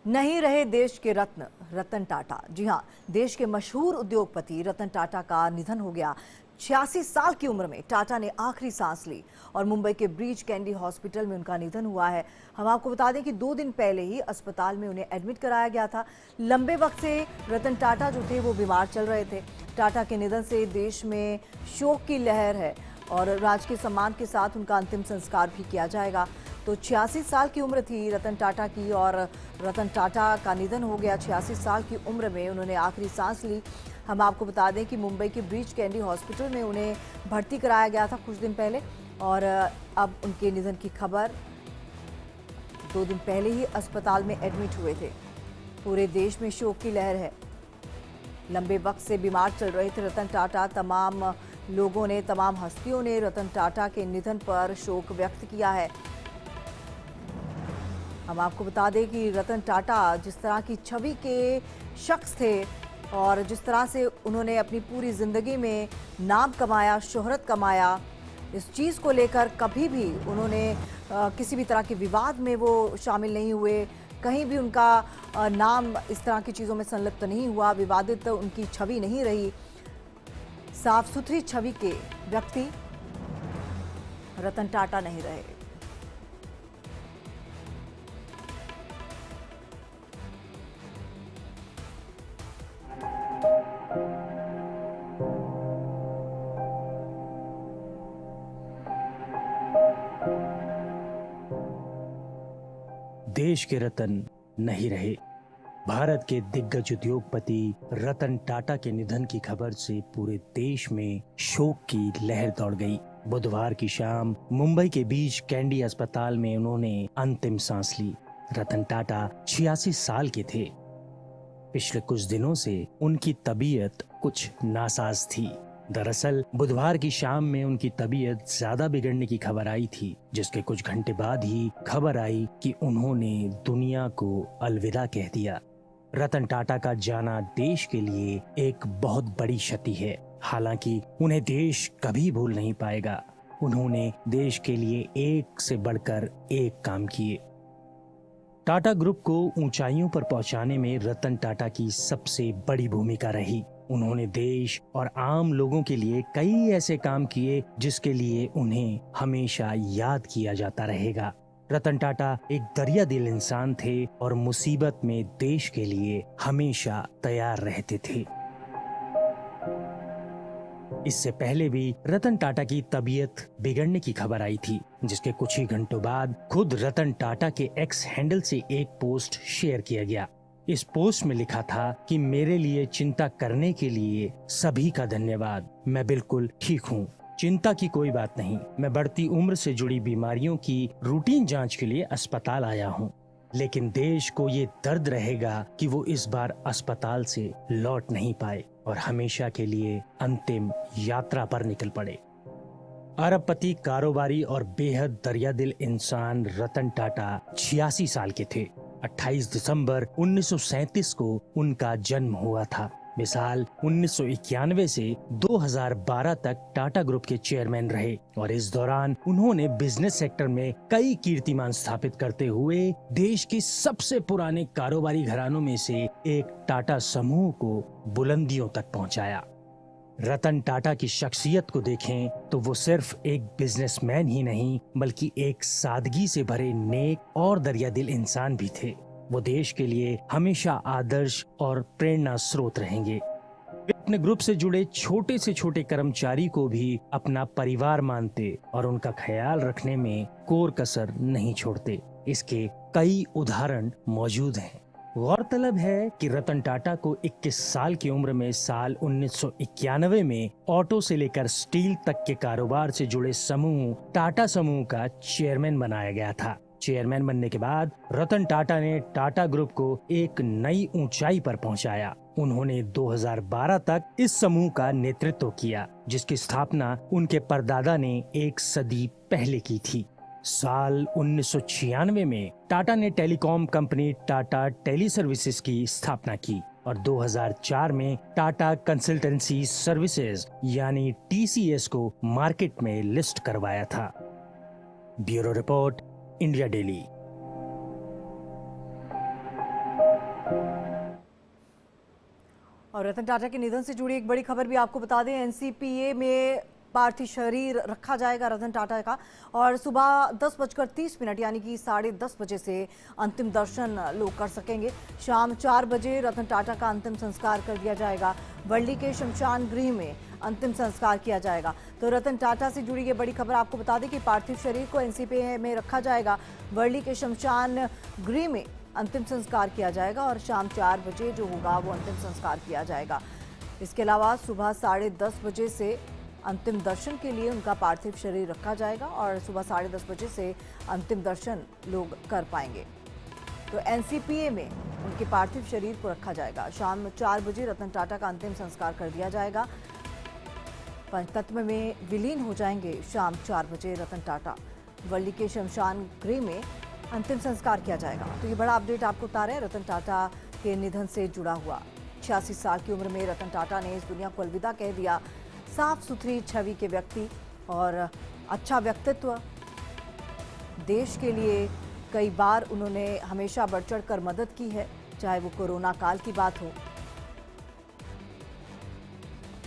नहीं रहे देश के रत्न रतन टाटा। जी हां, देश के मशहूर उद्योगपति रतन टाटा का निधन हो गया। 86 साल की उम्र में टाटा ने आखिरी सांस ली और मुंबई के ब्रीच कैंडी हॉस्पिटल में उनका निधन हुआ है। हम आपको बता दें कि 2 दिन पहले ही अस्पताल में उन्हें एडमिट कराया गया था। लंबे वक्त से रतन टाटा जो थे वो बीमार चल रहे थे। टाटा के निधन से देश में शोक की लहर है और राजकीय सम्मान के साथ उनका अंतिम संस्कार भी किया जाएगा। तो 86 साल की उम्र थी रतन टाटा की और रतन टाटा का निधन हो गया। 86 साल की उम्र में उन्होंने आखिरी सांस ली। हम आपको बता दें कि मुंबई के ब्रीच कैंडी हॉस्पिटल में उन्हें भर्ती कराया गया था कुछ दिन पहले और अब उनके निधन की खबर 2 दिन पहले ही अस्पताल में एडमिट हुए थे। पूरे देश में शोक की लहर है। लंबे वक्त से बीमार चल रहे थे रतन टाटा। तमाम लोगों ने, तमाम हस्तियों ने रतन टाटा के निधन पर शोक व्यक्त किया है। हम आपको बता दें कि रतन टाटा जिस तरह की छवि के शख्स थे और जिस तरह से उन्होंने अपनी पूरी ज़िंदगी में नाम कमाया, शोहरत कमाया, इस चीज़ को लेकर कभी भी उन्होंने किसी भी तरह के विवाद में वो शामिल नहीं हुए। कहीं भी उनका नाम इस तरह की चीज़ों में संलिप्त नहीं हुआ। विवादित उनकी छवि नहीं रही। साफ सुथरी छवि के व्यक्ति रतन टाटा नहीं रहे। देश के रतन नहीं रहे। भारत के दिग्गज उद्योगपति रतन टाटा के निधन की खबर से पूरे देश में शोक की लहर दौड़ गई। बुधवार की शाम मुंबई के बीच कैंडी अस्पताल में उन्होंने अंतिम सांस ली। रतन टाटा 86 साल के थे। पिछले कुछ दिनों से उनकी तबीयत कुछ नासाज थी। दरअसल बुधवार की शाम में उनकी तबीयत ज्यादा बिगड़ने की खबर आई थी, जिसके कुछ घंटे बाद ही खबर आई कि उन्होंने दुनिया को अलविदा कह दिया। रतन टाटा का जाना देश के लिए एक बहुत बड़ी क्षति है। हालांकि उन्हें देश कभी भूल नहीं पाएगा। उन्होंने देश के लिए एक से बढ़कर एक काम किए। टाटा ग्रुप को ऊंचाइयों पर पहुंचाने में रतन टाटा की सबसे बड़ी भूमिका रही। उन्होंने देश और आम लोगों के लिए कई ऐसे काम किए जिसके लिए उन्हें हमेशा याद किया जाता रहेगा। रतन टाटा एक दरिया दिल इंसान थे और मुसीबत में देश के लिए हमेशा तैयार रहते थे। इससे पहले भी रतन टाटा की तबीयत बिगड़ने की खबर आई थी, जिसके कुछ ही घंटों बाद खुद रतन टाटा के एक्स हैंडल से एक पोस्ट शेयर किया गया। इस पोस्ट में लिखा था कि मेरे लिए चिंता करने के लिए सभी का धन्यवाद। मैं बिल्कुल ठीक हूँ। चिंता की कोई बात नहीं। मैं बढ़ती उम्र से जुड़ी बीमारियों की रूटीन जांच के लिए अस्पताल आया हूँ, लेकिन देश को ये दर्द रहेगा कि वो इस बार अस्पताल से लौट नहीं पाए और हमेशा के लिए अंतिम यात्रा पर निकल पड़े। अरबपति, कारोबारी और बेहद दरियादिल इंसान रतन टाटा 86 साल के थे। 28 दिसंबर 1937 को उनका जन्म हुआ था। वे साल 1991 से 2012 तक टाटा ग्रुप के चेयरमैन रहे और इस दौरान उन्होंने बिजनेस सेक्टर में कई कीर्तिमान स्थापित करते हुए देश के सबसे पुराने कारोबारी घरानों में से एक टाटा समूह को बुलंदियों तक पहुंचाया। रतन टाटा की शख्सियत को देखें तो वो सिर्फ एक बिजनेसमैन ही नहीं, बल्कि एक सादगी से भरे नेक और दरियादिल इंसान भी थे। वो देश के लिए हमेशा आदर्श और प्रेरणा स्रोत रहेंगे। वे अपने ग्रुप से जुड़े छोटे से छोटे कर्मचारी को भी अपना परिवार मानते और उनका ख्याल रखने में कोर कसर नहीं छोड़ते। इसके कई उदाहरण मौजूद हैं। गौरतलब है कि रतन टाटा को 21 साल की उम्र में साल 1991 में ऑटो से लेकर स्टील तक के कारोबार से जुड़े समूह टाटा समूह का चेयरमैन बनाया गया था। चेयरमैन बनने के बाद रतन टाटा ने टाटा ग्रुप को एक नई ऊंचाई पर पहुंचाया। उन्होंने 2012 तक इस समूह का नेतृत्व किया, जिसकी स्थापना उनके परदादा ने एक सदी पहले की थी। साल 1996 में टाटा ने telecom company Tata tele services की स्थापना की और 2004 में टाटा कंसल्टेंसी सर्विसेज यानी TCS को मार्केट में लिस्ट करवाया था। Bureau report, India daily. और रतन टाटा के निधन से जुड़ी एक बड़ी खबर भी आपको बता दें, एनसीपीए में पार्थिव शरीर रखा जाएगा रतन टाटा का, और सुबह 10:30 यानी कि 10:30 बजे से अंतिम दर्शन लोग कर सकेंगे। शाम 4 बजे रतन टाटा का अंतिम संस्कार कर दिया जाएगा। वर्ली के शमशान गृह में अंतिम संस्कार किया जाएगा। तो रतन टाटा से जुड़ी ये बड़ी खबर आपको बता दें कि पार्थिव शरीर को एनसीपीए में रखा जाएगा। वर्ली के शमशान गृह में अंतिम संस्कार किया जाएगा और शाम 4 बजे जो होगा वो अंतिम संस्कार किया जाएगा। इसके अलावा सुबह 10:30 बजे से अंतिम दर्शन के लिए उनका पार्थिव शरीर रखा जाएगा और सुबह 10:30 बजे से अंतिम दर्शन लोग कर पाएंगे। तो एनसीपीए में उनके पार्थिव शरीर को रखा जाएगा। शाम 4 बजे रतन टाटा का अंतिम संस्कार कर दिया जाएगा। पंचतत्व में विलीन हो जाएंगे शाम 4 बजे रतन टाटा। वर्ली के शमशान गृह में अंतिम संस्कार किया जाएगा। तो ये बड़ा अपडेट आपको बता रहे हैं रतन टाटा के निधन से जुड़ा हुआ। 86 साल की उम्र में रतन टाटा ने इस दुनिया को अलविदा कह दिया। साफ सुथरी छवि के व्यक्ति और अच्छा व्यक्तित्व। देश के लिए कई बार उन्होंने हमेशा बढ़ चढ़ कर मदद की है, चाहे वो कोरोना काल की बात हो,